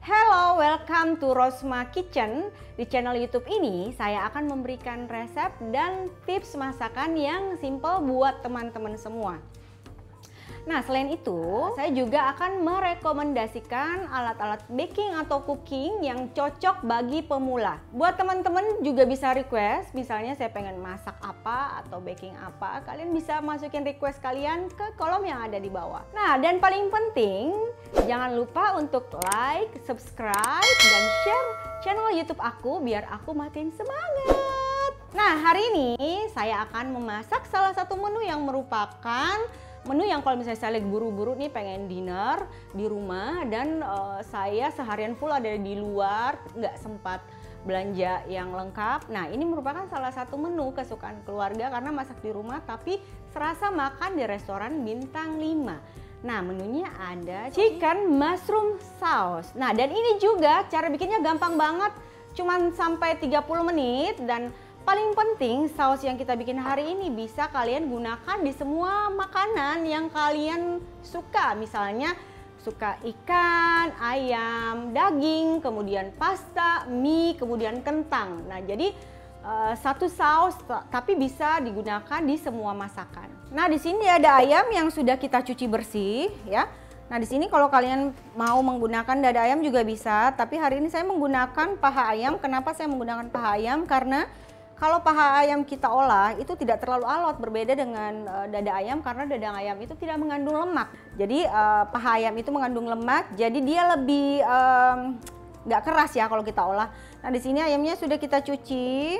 Hello, welcome to Rosma Kitchen. Di channel YouTube ini saya akan memberikan resep dan tips masakan yang simple buat teman-teman semua. Nah, selain itu, saya juga akan merekomendasikan alat-alat baking atau cooking yang cocok bagi pemula. Buat teman-teman juga bisa request, misalnya saya pengen masak apa atau baking apa, kalian bisa masukin request kalian ke kolom yang ada di bawah. Nah, dan paling penting, jangan lupa untuk like, subscribe, dan share channel YouTube aku biar aku makin semangat. Nah, hari ini saya akan memasak salah satu menu yang merupakan menu yang kalau misalnya saya lagi buru-buru nih pengen dinner di rumah dan saya seharian full ada di luar, nggak sempat belanja yang lengkap. Nah, ini merupakan salah satu menu kesukaan keluarga karena masak di rumah tapi serasa makan di restoran bintang 5. Nah, menunya ada chicken mushroom sauce. Nah, dan ini juga cara bikinnya gampang banget, cuman sampai 30 menit dan paling penting saus yang kita bikin hari ini bisa kalian gunakan di semua makanan yang kalian suka. Misalnya suka ikan, ayam, daging, kemudian pasta, mie, kemudian kentang. Nah, jadi satu saus tapi bisa digunakan di semua masakan. Nah, di sini ada ayam yang sudah kita cuci bersih ya. Nah, di sini kalau kalian mau menggunakan dada ayam juga bisa, tapi hari ini saya menggunakan paha ayam. Kenapa saya menggunakan paha ayam? Karena kalau paha ayam kita olah itu tidak terlalu alot, berbeda dengan dada ayam karena dada ayam itu tidak mengandung lemak. Jadi paha ayam itu mengandung lemak, jadi dia lebih nggak keras ya kalau kita olah. Nah, di sini ayamnya sudah kita cuci,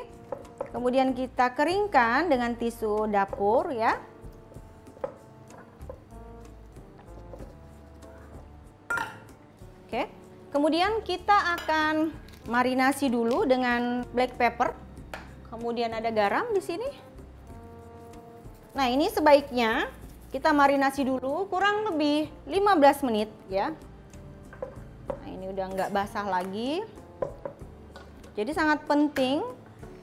kemudian kita keringkan dengan tisu dapur ya. Oke, kemudian kita akan marinasi dulu dengan black pepper. Kemudian ada garam di sini. Nah, ini sebaiknya kita marinasi dulu kurang lebih 15 menit ya. Nah, ini udah nggak basah lagi. Jadi sangat penting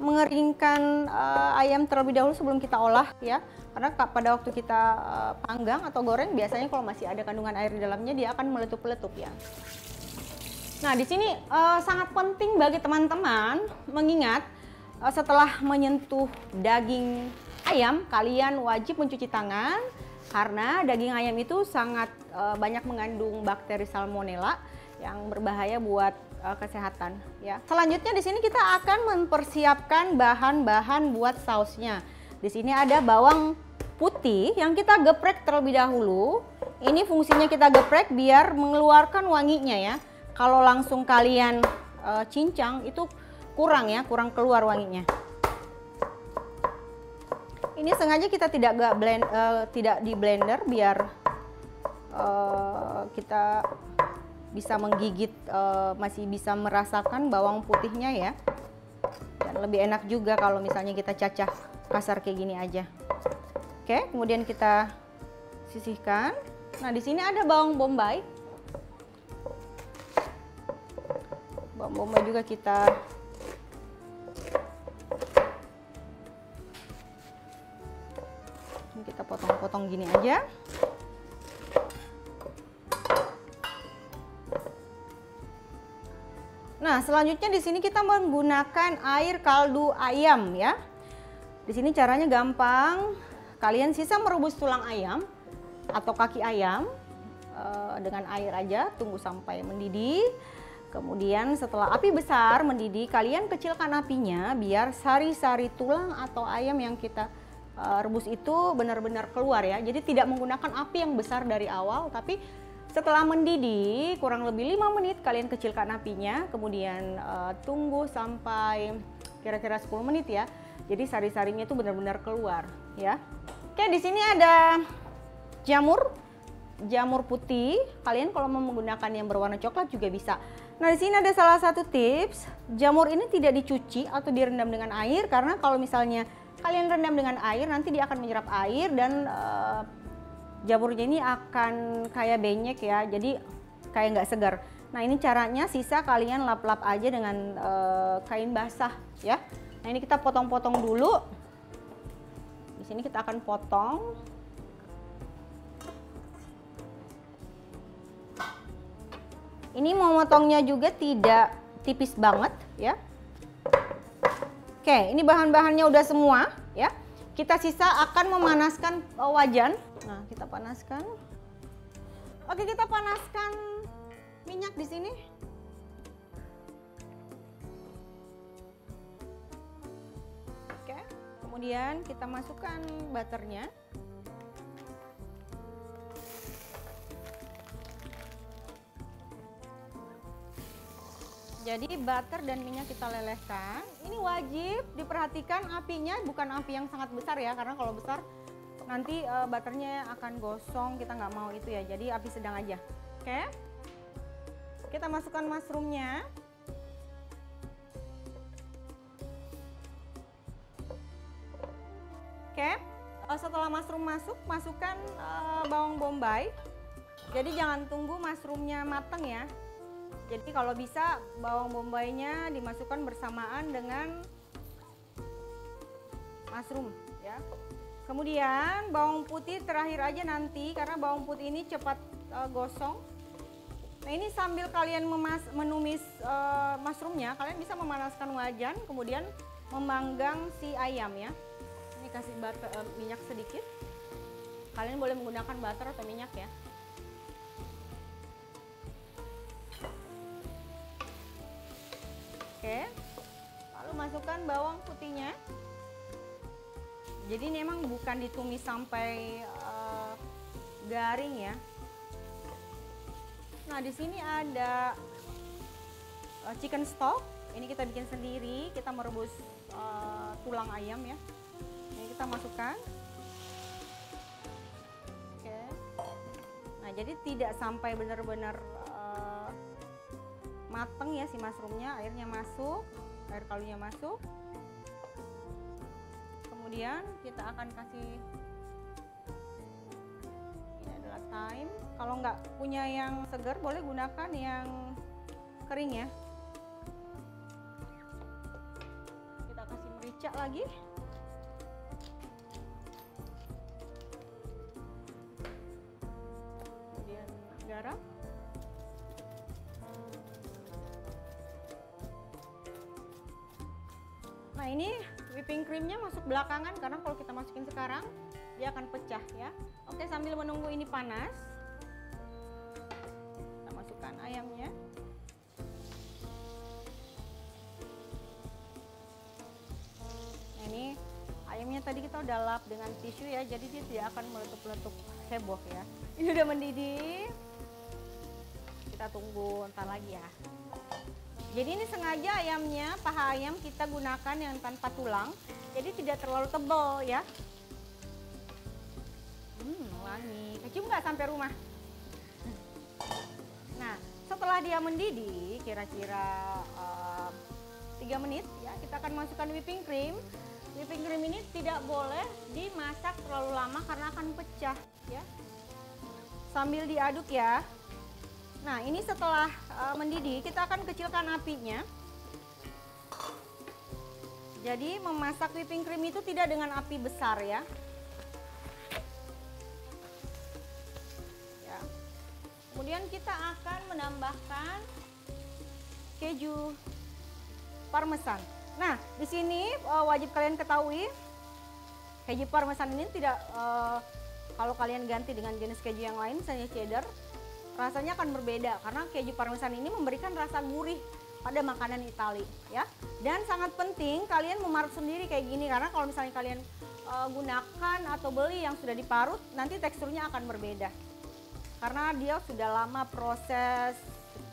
mengeringkan ayam terlebih dahulu sebelum kita olah ya. Karena pada waktu kita panggang atau goreng biasanya kalau masih ada kandungan air di dalamnya dia akan meletup-letup ya. Nah, di sini sangat penting bagi teman-teman mengingat setelah menyentuh daging ayam, kalian wajib mencuci tangan karena daging ayam itu sangat banyak mengandung bakteri salmonella yang berbahaya buat kesehatan ya. Selanjutnya di sini kita akan mempersiapkan bahan-bahan buat sausnya. Di sini ada bawang putih yang kita geprek terlebih dahulu. Ini fungsinya kita geprek biar mengeluarkan wanginya ya. Kalau langsung kalian cincang itu kurang ya, kurang keluar wanginya. Ini sengaja kita tidak di blender biar kita bisa menggigit, masih bisa merasakan bawang putihnya ya. Dan lebih enak juga kalau misalnya kita cacah kasar kayak gini aja. Oke, kemudian kita sisihkan. Nah, di sini ada bawang bombay. Bawang bombay juga kita potong-potong gini aja. Nah, selanjutnya di sini kita menggunakan air kaldu ayam ya. Di sini caranya gampang. Kalian sisa merebus tulang ayam atau kaki ayam dengan air aja, tunggu sampai mendidih. Kemudian setelah api besar mendidih, kalian kecilkan apinya biar sari-sari tulang atau ayam yang kita rebus itu benar-benar keluar ya. Jadi tidak menggunakan api yang besar dari awal, tapi setelah mendidih kurang lebih 5 menit kalian kecilkan apinya, kemudian tunggu sampai kira-kira 10 menit ya. Jadi sari-sarinya itu benar-benar keluar ya. Oke, di sini ada jamur putih. Kalian kalau mau menggunakan yang berwarna coklat juga bisa. Nah, di sini ada salah satu tips, jamur ini tidak dicuci atau direndam dengan air karena kalau misalnya kalian rendam dengan air nanti dia akan menyerap air dan jamurnya ini akan kayak benyek ya, jadi kayak nggak segar. Nah, ini caranya sisa kalian lap-lap aja dengan kain basah ya. Nah, ini kita potong-potong dulu. Di sini kita akan potong. Ini mau motongnya juga tidak tipis banget ya. Oke, ini bahan-bahannya udah semua ya. Kita sisa akan memanaskan wajan. Nah, kita panaskan. Oke, kita panaskan minyak di sini. Oke, kemudian kita masukkan butternya. Jadi butter dan minyak kita lelehkan. Ini wajib diperhatikan apinya bukan api yang sangat besar ya, karena kalau besar nanti butternya akan gosong, kita nggak mau itu ya. Jadi api sedang aja. Oke, kita masukkan mushroomnya. Oke, setelah mushroom masuk, masukkan bawang bombay. Jadi jangan tunggu mushroomnya matang ya. Jadi kalau bisa bawang bombaynya dimasukkan bersamaan dengan mushroom ya. Kemudian bawang putih terakhir aja nanti, karena bawang putih ini cepat gosong. Nah, ini sambil kalian menumis mushroomnya, kalian bisa memanaskan wajan, kemudian memanggang si ayam ya. Ini kasih minyak sedikit. Kalian boleh menggunakan butter atau minyak ya. Oke, lalu masukkan bawang putihnya. Jadi ini memang bukan ditumis sampai garing ya. Nah, di sini ada chicken stock. Ini kita bikin sendiri. Kita merebus tulang ayam ya. Ini kita masukkan. Oke. Nah, jadi tidak sampai benar-benar mateng ya si mushroomnya, airnya masuk, air kaldunya masuk. Kemudian kita akan kasih, ini adalah thyme. Kalau nggak punya yang segar boleh gunakan yang kering ya. Kita kasih merica lagi. Kemudian garam. Nah, ini whipping creamnya masuk belakangan, karena kalau kita masukin sekarang dia akan pecah ya. Oke, sambil menunggu ini panas, kita masukkan ayamnya. Nah, ini ayamnya tadi kita udah lap dengan tisu ya, jadi dia tidak akan meletup-letup heboh ya. Ini udah mendidih, kita tunggu ntar lagi ya. Jadi ini sengaja ayamnya, paha ayam kita gunakan yang tanpa tulang, jadi tidak terlalu tebal ya. Wangi, kecium nggak sampai rumah? Nah, setelah dia mendidih, kira-kira 3 menit ya, kita akan masukkan whipping cream. Whipping cream ini tidak boleh dimasak terlalu lama karena akan pecah ya. Sambil diaduk ya. Nah, ini setelah mendidih, kita akan kecilkan apinya. Jadi memasak whipping cream itu tidak dengan api besar ya. Kemudian kita akan menambahkan keju parmesan. Nah, di sini wajib kalian ketahui, keju parmesan ini tidak, kalau kalian ganti dengan jenis keju yang lain, misalnya cheddar, rasanya akan berbeda karena keju parmesan ini memberikan rasa gurih pada makanan Itali ya. Dan sangat penting kalian memarut sendiri kayak gini, karena kalau misalnya kalian gunakan atau beli yang sudah diparut, nanti teksturnya akan berbeda karena dia sudah lama proses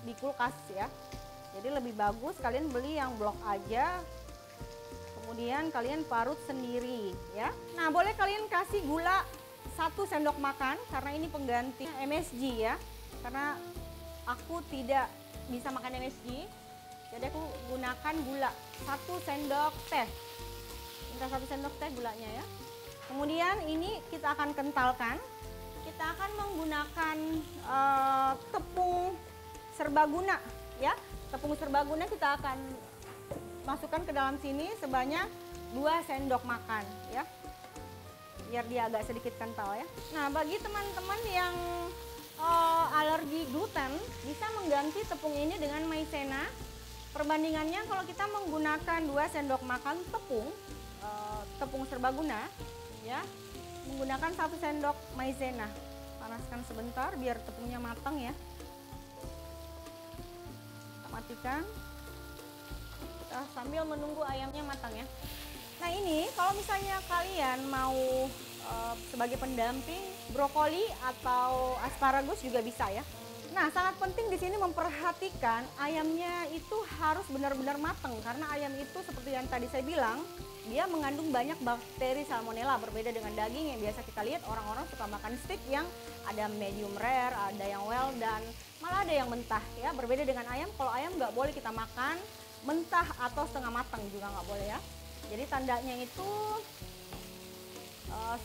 di kulkas ya. Jadi lebih bagus kalian beli yang blok aja, kemudian kalian parut sendiri ya. Nah, boleh kalian kasih gula 1 sendok makan karena ini pengganti MSG ya. Karena aku tidak bisa makan MSG, jadi aku gunakan gula 1 sendok teh. Minta 1 sendok teh gulanya ya. Kemudian ini kita akan kentalkan. Kita akan menggunakan tepung serbaguna ya. Tepung serbaguna kita akan masukkan ke dalam sini sebanyak 2 sendok makan ya. Biar dia agak sedikit kental ya. Nah, bagi teman-teman yang alergi gluten, bisa mengganti tepung ini dengan maizena. Perbandingannya kalau kita menggunakan 2 sendok makan tepung, tepung serbaguna, ya, menggunakan 1 sendok maizena. Panaskan sebentar biar tepungnya matang ya. Kita matikan. Kita sambil menunggu ayamnya matang ya. Nah ini kalau misalnya kalian mau sebagai pendamping brokoli atau asparagus juga bisa ya. Nah sangat penting di sini memperhatikan ayamnya itu harus benar-benar matang karena ayam itu seperti yang tadi saya bilang dia mengandung banyak bakteri salmonella, berbeda dengan daging yang biasa kita lihat orang-orang suka makan steak yang ada medium rare, ada yang well done, malah ada yang mentah ya. Berbeda dengan ayam, kalau ayam nggak boleh kita makan mentah atau setengah matang juga nggak boleh ya. Jadi tandanya itu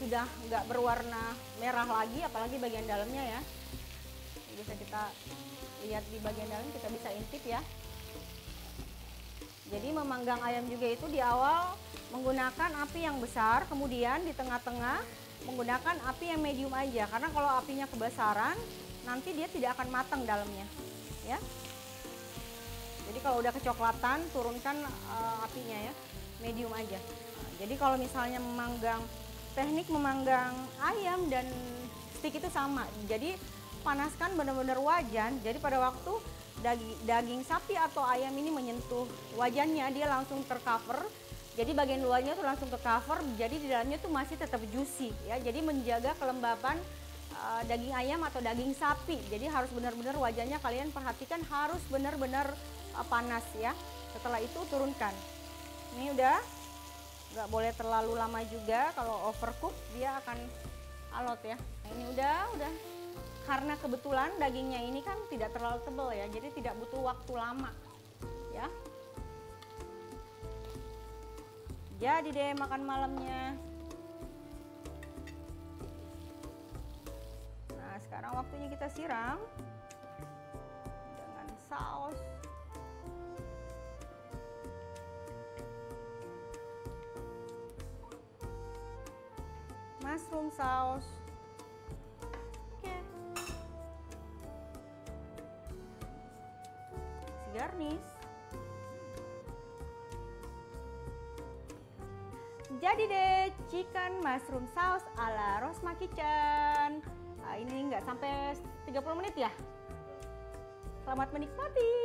sudah nggak berwarna merah lagi, apalagi bagian dalamnya ya. Bisa kita lihat di bagian dalam, kita bisa intip ya. Jadi memanggang ayam juga itu di awal menggunakan api yang besar, kemudian di tengah-tengah menggunakan api yang medium aja, karena kalau apinya kebesaran nanti dia tidak akan matang dalamnya ya. Jadi kalau udah kecoklatan turunkan apinya ya, medium aja. Nah, jadi kalau misalnya teknik memanggang ayam dan steak itu sama. Jadi panaskan benar-benar wajan. Jadi pada waktu daging sapi atau ayam ini menyentuh wajannya, dia langsung tercover. Jadi bagian luarnya tuh langsung ke cover. Jadi di dalamnya tuh masih tetap juicy ya. Jadi menjaga kelembapan daging ayam atau daging sapi. Jadi harus benar-benar wajannya kalian perhatikan harus benar-benar panas ya. Setelah itu turunkan. Ini udah. Nggak boleh terlalu lama juga, kalau overcook dia akan alot ya. Nah, ini udah. Karena kebetulan dagingnya ini kan tidak terlalu tebal ya, jadi tidak butuh waktu lama ya. Jadi deh makan malamnya. Nah sekarang waktunya kita siram dengan saus. Mushroom sauce. Oke. Garnish. Jadi deh chicken mushroom sauce ala Rosma Kitchen. Nah, ini nggak sampai 30 menit ya. Selamat menikmati.